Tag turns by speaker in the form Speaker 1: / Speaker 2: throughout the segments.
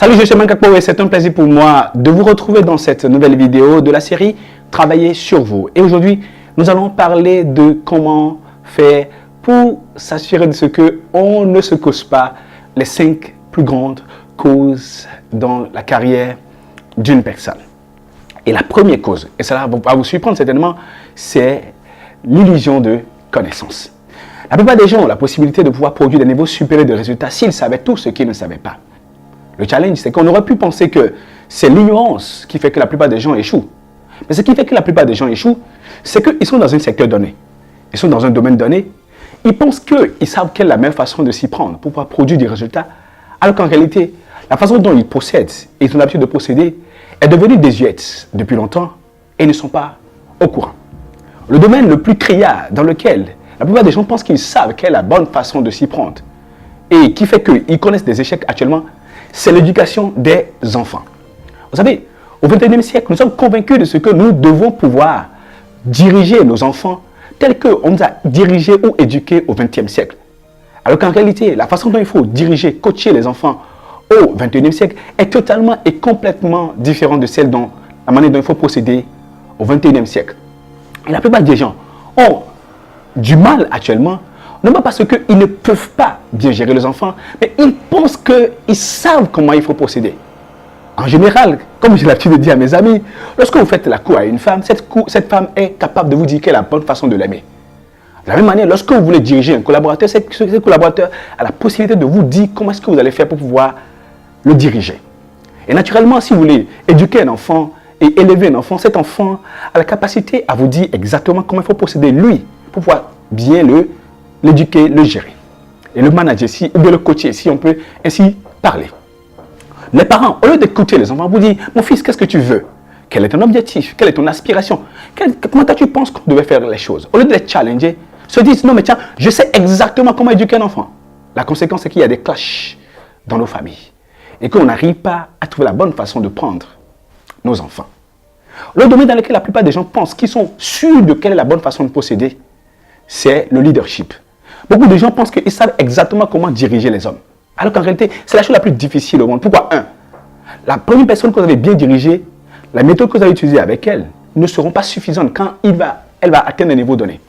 Speaker 1: Salut, je suis Mankakpo et c'est un plaisir pour moi de vous retrouver dans cette nouvelle vidéo de la série Travailler sur vous. Et aujourd'hui, nous allons parler de comment faire pour s'assurer de ce qu'on ne se cause pas les 5 plus grandes causes dans la carrière d'une personne. Et la première cause, et cela va vous surprendre certainement, c'est l'illusion de connaissance. La plupart des gens ont la possibilité de pouvoir produire des niveaux supérieurs de résultats s'ils savaient tout ce qu'ils ne savaient pas. Le challenge, c'est qu'on aurait pu penser que c'est l'ignorance qui fait que la plupart des gens échouent. Mais ce qui fait que la plupart des gens échouent, c'est qu'ils sont dans un secteur donné. Ils sont dans un domaine donné. Ils pensent qu'ils savent quelle est la meilleure façon de s'y prendre pour pouvoir produire des résultats. Alors qu'en réalité, la façon dont ils procèdent et ils ont l'habitude de procéder est devenue désuète depuis longtemps et ils ne sont pas au courant. Le domaine le plus criard dans lequel la plupart des gens pensent qu'ils savent quelle est la bonne façon de s'y prendre et qui fait qu'ils connaissent des échecs actuellement, c'est l'éducation des enfants. Vous savez, au XXIe siècle, nous sommes convaincus de ce que nous devons pouvoir diriger nos enfants tels qu'on nous a dirigés ou éduqués au XXe siècle. Alors qu'en réalité, la façon dont il faut diriger, coacher les enfants au XXIe siècle est totalement et complètement différente de celle dont la manière dont il faut procéder au XXIe siècle. Et la plupart des gens ont du mal actuellement, non pas parce qu'ils ne peuvent pas bien gérer les enfants, mais ils pensent qu'ils savent comment il faut procéder. En général, comme j'ai l'habitude de dire à mes amis, lorsque vous faites la cour à une femme, cette femme est capable de vous dire quelle est la bonne façon de l'aimer. De la même manière, lorsque vous voulez diriger un collaborateur, ce collaborateur a la possibilité de vous dire comment est-ce que vous allez faire pour pouvoir le diriger. Et naturellement, si vous voulez éduquer un enfant et élever un enfant, cet enfant a la capacité à vous dire exactement comment il faut procéder lui pour pouvoir bien l'éduquer, le gérer. Et le manager, ou bien le coacher, si on peut ainsi parler. Les parents, au lieu d'écouter les enfants, vous disent, mon fils, qu'est-ce que tu veux? Quel est ton objectif? Quelle est ton aspiration? Comment tu penses qu'on devait faire les choses? Au lieu de les challenger, se disent, non mais tiens, je sais exactement comment éduquer un enfant. La conséquence, c'est qu'il y a des clashs dans nos familles. Et qu'on n'arrive pas à trouver la bonne façon de prendre nos enfants. Le domaine dans lequel la plupart des gens pensent qu'ils sont sûrs de quelle est la bonne façon de procéder, c'est le leadership. Beaucoup de gens pensent qu'ils savent exactement comment diriger les hommes. Alors qu'en réalité, c'est la chose la plus difficile au monde. Pourquoi? La première personne que vous avez bien dirigée, la méthode que vous avez utilisée avec elle, ne seront pas suffisantes quand elle va atteindre un niveau donné.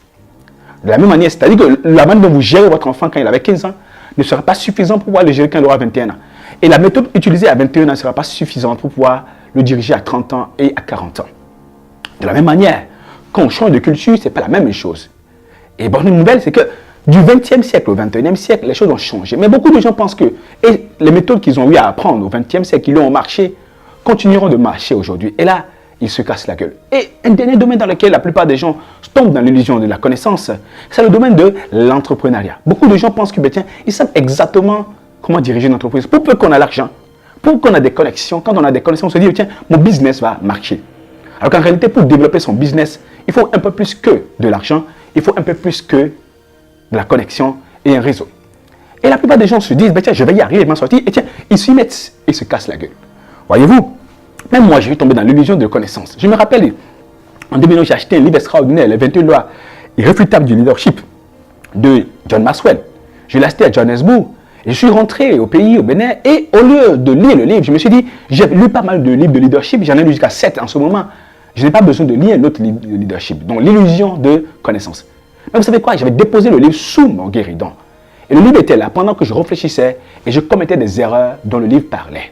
Speaker 1: De la même manière, c'est-à-dire que la manière dont vous gérez votre enfant quand il avait 15 ans ne sera pas suffisante pour pouvoir le gérer quand il aura 21 ans. Et la méthode utilisée à 21 ans ne sera pas suffisante pour pouvoir le diriger à 30 ans et à 40 ans. De la même manière, quand on change de culture, ce n'est pas la même chose. Et bonne nouvelle, c'est que du 20e siècle au 21e siècle, les choses ont changé. Mais beaucoup de gens pensent que les méthodes qu'ils ont eu à apprendre au 20e siècle, qui ont marché, continueront de marcher aujourd'hui. Et là, ils se cassent la gueule. Et un dernier domaine dans lequel la plupart des gens tombent dans l'illusion de la connaissance, c'est le domaine de l'entrepreneuriat. Beaucoup de gens pensent que, ils savent exactement comment diriger une entreprise. Pour peu qu'on a l'argent, pour qu'on a des connexions, quand on a des connexions, on se dit, tiens, mon business va marcher. Alors qu'en réalité, pour développer son business, il faut un peu plus que de l'argent, il faut un peu plus que de la connexion et un réseau. Et la plupart des gens se disent, tiens, je vais y arriver, je vais m'en sortir, et tiens, ils s'y mettent et se cassent la gueule. Voyez-vous, même moi, j'ai tombé dans l'illusion de connaissance. Je me rappelle, en 2009, j'ai acheté un livre extraordinaire, Les 21 lois irréfutables du leadership, de John Maxwell. Je l'ai acheté à Johannesburg, et je suis rentré au pays, au Bénin, et au lieu de lire le livre, je me suis dit, j'ai lu pas mal de livres de leadership, j'en ai lu jusqu'à 7 en ce moment. Je n'ai pas besoin de lire un autre livre de leadership, donc l'illusion de connaissance. Mais vous savez quoi? J'avais déposé le livre sous mon guéridon. Et le livre était là pendant que je réfléchissais et je commettais des erreurs dont le livre parlait.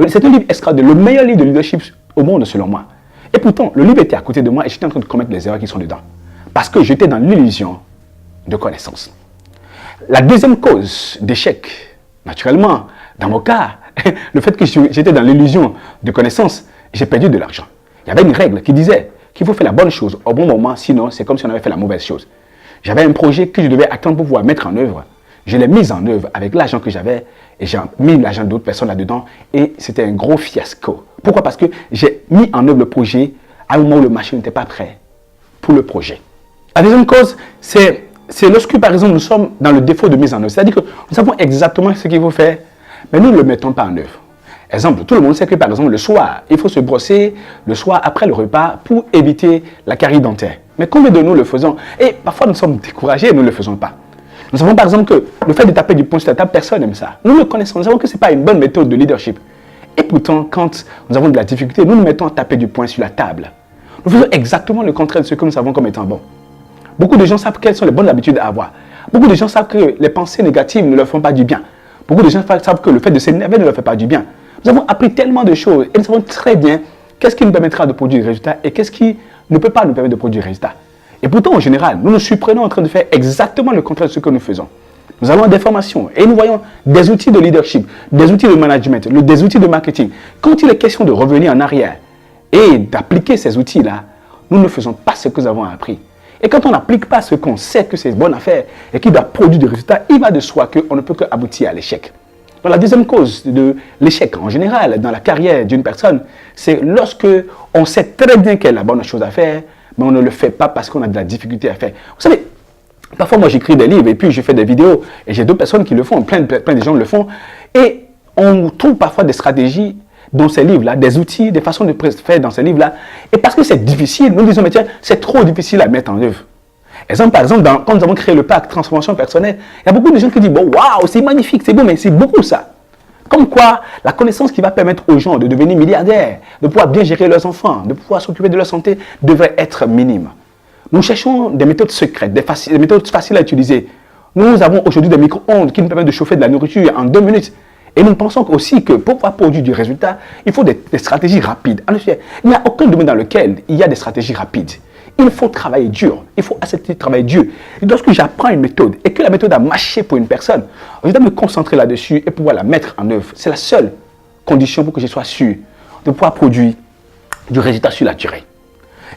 Speaker 1: C'est un livre extraordinaire, le meilleur livre de leadership au monde selon moi. Et pourtant, le livre était à côté de moi et j'étais en train de commettre les erreurs qui sont dedans. Parce que j'étais dans l'illusion de connaissance. La deuxième cause d'échec, naturellement, dans mon cas, le fait que j'étais dans l'illusion de connaissance, j'ai perdu de l'argent. Il y avait une règle qui disait qu'il faut faire la bonne chose au bon moment, sinon c'est comme si on avait fait la mauvaise chose. J'avais un projet que je devais attendre pour pouvoir mettre en œuvre. Je l'ai mis en œuvre avec l'argent que j'avais et j'ai mis l'argent d'autres personnes là-dedans et c'était un gros fiasco. Pourquoi? Parce que j'ai mis en œuvre le projet à un moment où le marché n'était pas prêt pour le projet. La deuxième cause, c'est lorsque par exemple nous sommes dans le défaut de mise en œuvre. C'est-à-dire que nous savons exactement ce qu'il faut faire, mais nous ne le mettons pas en œuvre. Exemple, tout le monde sait que par exemple le soir, il faut se brosser le soir après le repas pour éviter la carie dentaire. Mais combien de nous le faisons? Et parfois nous sommes découragés et nous ne le faisons pas. Nous savons par exemple que le fait de taper du poing sur la table, personne n'aime ça. Nous le connaissons, nous savons que ce n'est pas une bonne méthode de leadership. Et pourtant, quand nous avons de la difficulté, nous nous mettons à taper du poing sur la table. Nous faisons exactement le contraire de ce que nous savons comme étant bon. Beaucoup de gens savent quelles sont les bonnes habitudes à avoir. Beaucoup de gens savent que les pensées négatives ne leur font pas du bien. Beaucoup de gens savent que le fait de s'énerver ne leur fait pas du bien. Nous avons appris tellement de choses et nous savons très bien qu'est-ce qui nous permettra de produire des résultats et qu'est-ce qui ne peut pas nous permettre de produire des résultats. Et pourtant, en général, nous nous surprenons en train de faire exactement le contraire de ce que nous faisons. Nous avons des formations et nous voyons des outils de leadership, des outils de management, des outils de marketing. Quand il est question de revenir en arrière et d'appliquer ces outils-là, nous ne faisons pas ce que nous avons appris. Et quand on n'applique pas ce qu'on sait que c'est une bonne affaire et qui doit produire des résultats, il va de soi qu'on ne peut qu'aboutir à l'échec. Donc la deuxième cause de l'échec en général dans la carrière d'une personne, c'est lorsque on sait très bien quelle est la bonne chose à faire, mais on ne le fait pas parce qu'on a de la difficulté à faire. Vous savez, parfois moi j'écris des livres et puis je fais des vidéos et j'ai d'autres personnes qui le font, plein de gens le font. Et on trouve parfois des stratégies dans ces livres-là, des outils, des façons de faire dans ces livres-là. Et parce que c'est difficile, nous disons, mais tiens, c'est trop difficile à mettre en œuvre. Par exemple, quand nous avons créé le pack Transformation Personnelle, il y a beaucoup de gens qui disent, bon, waouh, c'est magnifique, c'est beau, mais c'est beaucoup ça. Comme quoi, la connaissance qui va permettre aux gens de devenir milliardaires, de pouvoir bien gérer leurs enfants, de pouvoir s'occuper de leur santé, devrait être minime. Nous cherchons des méthodes secrètes, des méthodes faciles à utiliser. Nous avons aujourd'hui des micro-ondes qui nous permettent de chauffer de la nourriture en 2 minutes. Et nous pensons aussi que pour pouvoir produire du résultat, il faut des stratégies rapides. En effet, il n'y a aucun domaine dans lequel il y a des stratégies rapides. Il faut travailler dur. Il faut accepter de travailler dur. Et lorsque j'apprends une méthode et que la méthode a marché pour une personne, je dois me concentrer là-dessus et pouvoir la mettre en œuvre. C'est la seule condition pour que je sois sûr de pouvoir produire du résultat sur la durée.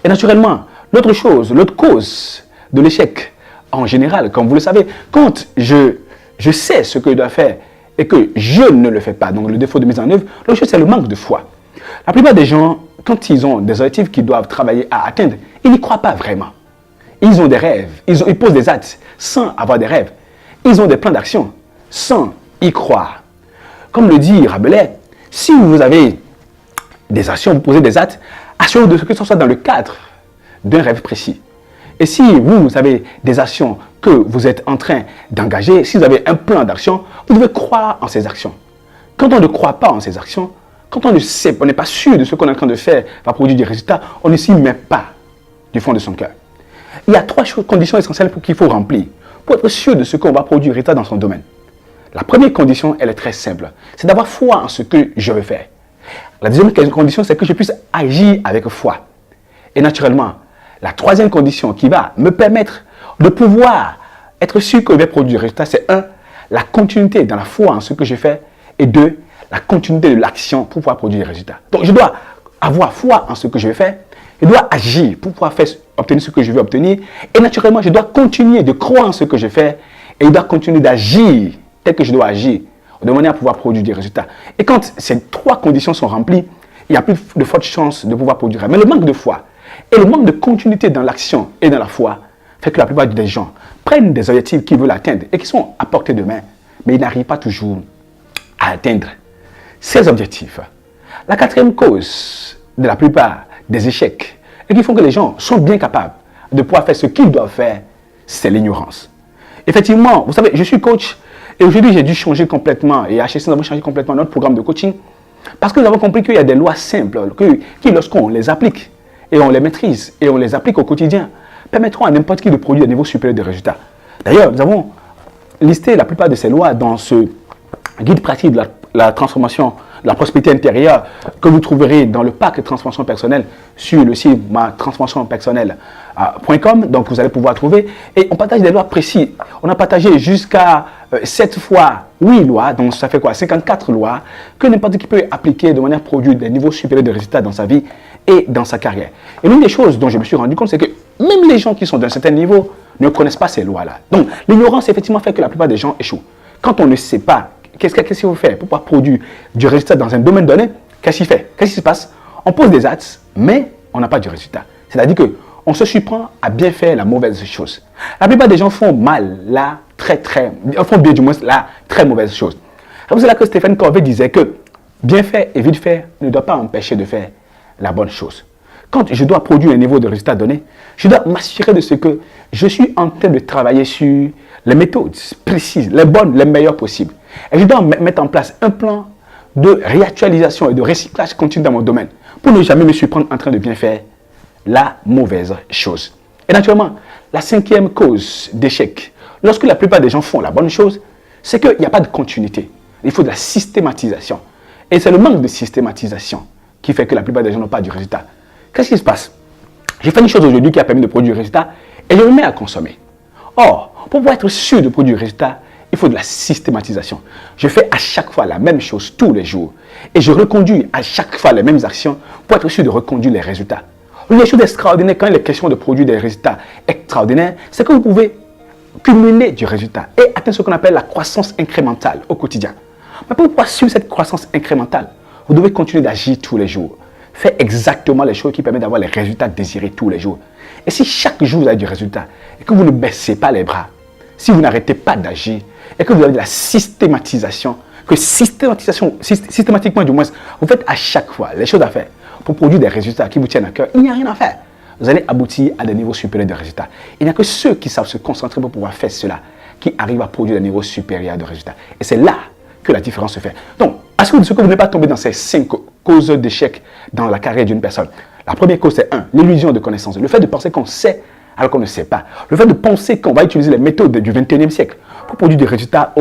Speaker 1: Et naturellement, l'autre cause de l'échec en général, comme vous le savez, quand je sais ce que je dois faire et que je ne le fais pas, donc le défaut de mise en œuvre, l'autre chose c'est le manque de foi. La plupart des gens, quand ils ont des objectifs qu'ils doivent travailler à atteindre, ils n'y croient pas vraiment. Ils ont des rêves, ils posent des actes sans avoir des rêves. Ils ont des plans d'action sans y croire. Comme le dit Rabelais, si vous avez des actions, vous posez des actes, assurez-vous de ce que ce soit dans le cadre d'un rêve précis. Et si vous avez des actions que vous êtes en train d'engager, si vous avez un plan d'action, vous devez croire en ces actions. Quand on ne croit pas en ces actions, quand on ne sait, on n'est pas sûr de ce qu'on est en train de faire va produire des résultats, on ne s'y met pas du fond de son cœur. Il y a 3 conditions essentielles qu'il faut remplir pour être sûr de ce qu'on va produire résultat dans son domaine. La première condition, elle est très simple. C'est d'avoir foi en ce que je veux faire. La deuxième condition, c'est que je puisse agir avec foi. Et naturellement, la troisième condition qui va me permettre de pouvoir être sûr que je vais produire du résultat, c'est 1, la continuité dans la foi en ce que je fais, et 2, la continuité de l'action pour pouvoir produire des résultats. Donc, je dois avoir foi en ce que je vais faire, je dois agir pour pouvoir obtenir ce que je veux obtenir, et naturellement, je dois continuer de croire en ce que je fais, et je dois continuer d'agir tel que je dois agir, de manière à pouvoir produire des résultats. Et quand ces 3 conditions sont remplies, il y a plus de fortes chances de pouvoir produire. Mais le manque de foi et le manque de continuité dans l'action et dans la foi fait que la plupart des gens prennent des objectifs qu'ils veulent atteindre et qui sont à portée de main, mais ils n'arrivent pas toujours à atteindre ces objectifs. La 4e cause de la plupart des échecs et qui font que les gens sont bien capables de pouvoir faire ce qu'ils doivent faire, c'est l'ignorance. Effectivement, vous savez, je suis coach et aujourd'hui j'ai dû changer complètement et HSC, nous avons changé complètement notre programme de coaching parce que nous avons compris qu'il y a des lois simples qui lorsqu'on les applique et on les maîtrise et on les applique au quotidien, permettront à n'importe qui de produire un niveau supérieur de résultats. D'ailleurs, nous avons listé la plupart de ces lois dans ce guide pratique de la transformation, de la prospérité intérieure que vous trouverez dans le pack Transformation Personnelle sur le site transformationpersonnelle.com. Donc vous allez pouvoir trouver. Et on partage des lois précises. On a partagé jusqu'à 7 fois 8 lois, donc ça fait quoi? 54 lois que n'importe qui peut appliquer de manière à produire des niveaux supérieurs de résultats dans sa vie et dans sa carrière. Et l'une des choses dont je me suis rendu compte, c'est que même les gens qui sont d'un certain niveau ne connaissent pas ces lois-là. Donc l'ignorance effectivement fait que la plupart des gens échouent. Quand on ne sait pas qu'est-ce qu'il faut faire pour pouvoir produire du résultat dans un domaine donné, qu'est-ce qu'il fait? Qu'est-ce qui se passe? On pose des actes, mais on n'a pas de résultat. C'est-à-dire qu'on se surprend à bien faire la mauvaise chose. La plupart des gens font mal la font bien du moins la très mauvaise chose. C'est là que Stephen Covey disait que bien faire et vite faire ne doit pas empêcher de faire la bonne chose. Quand je dois produire un niveau de résultat donné, je dois m'assurer de ce que je suis en train de travailler sur les méthodes précises, les bonnes, les meilleures possibles. Et je dois mettre en place un plan de réactualisation et de recyclage continu dans mon domaine pour ne jamais me surprendre en train de bien faire la mauvaise chose. Et naturellement, la cinquième cause d'échec, lorsque la plupart des gens font la bonne chose, c'est qu'il n'y a pas de continuité. Il faut de la systématisation. Et c'est le manque de systématisation qui fait que la plupart des gens n'ont pas du résultat. Qu'est-ce qui se passe? J'ai fait une chose aujourd'hui qui a permis de produire du résultat et je me mets à consommer. Or, pour pouvoir être sûr de produire du résultat, il faut de la systématisation. Je fais à chaque fois la même chose tous les jours. Et je reconduis à chaque fois les mêmes actions pour être sûr de reconduire les résultats. Une chose extraordinaire quand il est question de produire des résultats extraordinaires, c'est que vous pouvez cumuler du résultat et atteindre ce qu'on appelle la croissance incrémentale au quotidien. Mais pour pouvoir suivre cette croissance incrémentale, vous devez continuer d'agir tous les jours. Faire exactement les choses qui permettent d'avoir les résultats désirés tous les jours. Et si chaque jour vous avez du résultat et que vous ne baissez pas les bras, si vous n'arrêtez pas d'agir et que vous avez de la systématisation, que systématiquement du moins, vous faites à chaque fois les choses à faire pour produire des résultats qui vous tiennent à cœur, il n'y a rien à faire. Vous allez aboutir à des niveaux supérieurs de résultats. Il n'y a que ceux qui savent se concentrer pour pouvoir faire cela qui arrivent à produire des niveaux supérieurs de résultats. Et c'est là que la différence se fait. Donc, assurez-vous que vous n'êtes pas tombé dans ces 5 causes d'échec dans la carrière d'une personne. La première cause, c'est 1, l'illusion de connaissance. Le fait de penser qu'on sait alors qu'on ne sait pas. Le fait de penser qu'on va utiliser les méthodes du 21e siècle pour produire des résultats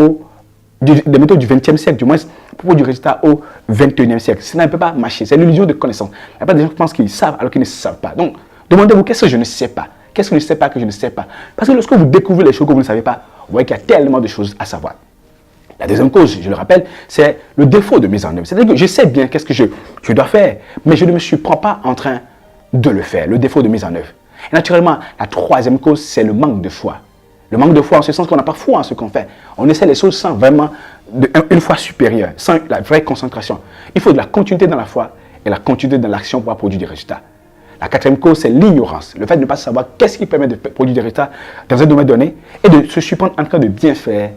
Speaker 1: des méthodes du 20e siècle, du moins, pour produire du résultat au 21e siècle. Ça ne peut pas marcher. C'est l'illusion de connaissance. Il n'y a pas de gens qui pensent qu'ils savent alors qu'ils ne savent pas. Donc, demandez-vous qu'est-ce que je ne sais pas. Qu'est-ce que je ne sais pas que je ne sais pas. Parce que lorsque vous découvrez les choses que vous ne savez pas, vous voyez qu'il y a tellement de choses à savoir. La deuxième cause, je le rappelle, c'est le défaut de mise en œuvre. C'est-à-dire que je sais bien qu'est-ce que je dois faire, mais je ne me surprends pas en train de le faire, le défaut de mise en œuvre. Et naturellement, la troisième cause, c'est le manque de foi. Le manque de foi en ce sens qu'on n'a pas foi en ce qu'on fait. On essaie les choses sans vraiment une foi supérieure, sans la vraie concentration. Il faut de la continuité dans la foi et la continuité dans l'action pour produire des résultats. La quatrième cause, c'est l'ignorance. Le fait de ne pas savoir qu'est-ce qui permet de produire des résultats dans un domaine donné et de se surprendre en train de bien faire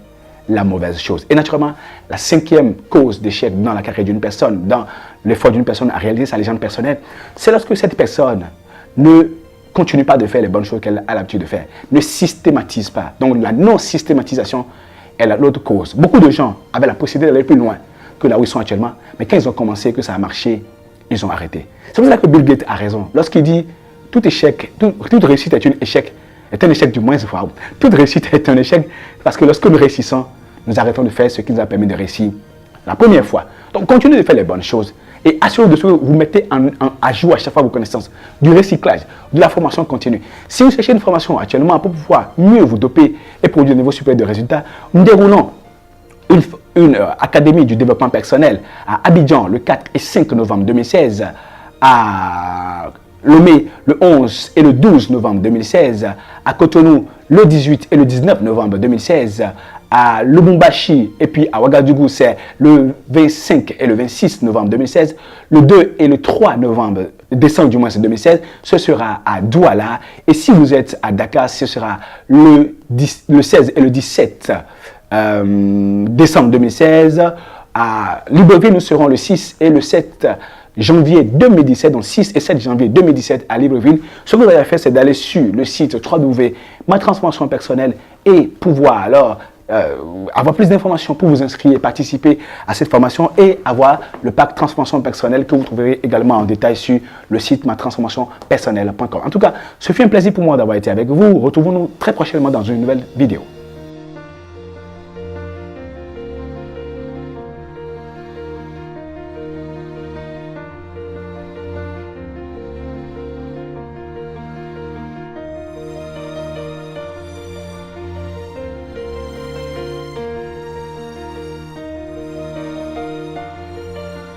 Speaker 1: la mauvaise chose. Et naturellement, la cinquième cause d'échec dans la carrière d'une personne, dans l'effort d'une personne à réaliser sa légende personnelle, c'est lorsque cette personne ne continue pas de faire les bonnes choses qu'elle a l'habitude de faire, ne systématise pas. Donc la non-systématisation est l'autre cause. Beaucoup de gens avaient la possibilité d'aller plus loin que là où ils sont actuellement, mais quand ils ont commencé, que ça a marché, ils ont arrêté. C'est pour ça que Bill Gates a raison. Lorsqu'il dit tout échec, toute réussite est un échec du moins. Toute réussite est un échec parce que lorsque nous réussissons, nous arrêtons de faire ce qui nous a permis de réussir la première fois. Donc, continuez de faire les bonnes choses et assurez-vous de ce que vous mettez à jour à chaque fois vos connaissances, du recyclage, de la formation continue. Si vous cherchez une formation actuellement pour pouvoir mieux vous doper et produire un niveau supérieur de résultats, nous déroulons une académie du développement personnel à Abidjan le 4 et 5 novembre 2016, à Lomé le 11 et le 12 novembre 2016, à Cotonou le 18 et le 19 novembre 2016, à Lubumbashi et puis à Ouagadougou, c'est le 25 et le 26 novembre 2016, le 2 et le 3 décembre 2016, ce sera à Douala, et si vous êtes à Dakar, ce sera le 16 et le 17 décembre 2016, à Libreville, nous serons le 6 et le 7 janvier 2017, donc 6 et 7 janvier 2017 à Libreville. Ce que vous allez faire, c'est d'aller sur le site www.matransformationpersonnelle et pouvoir alors avoir plus d'informations pour vous inscrire et participer à cette formation et avoir le pack transformation personnelle que vous trouverez également en détail sur le site matransformationpersonnelle.com. En tout cas, ce fut un plaisir pour moi d'avoir été avec vous. Retrouvons-nous très prochainement dans une nouvelle vidéo.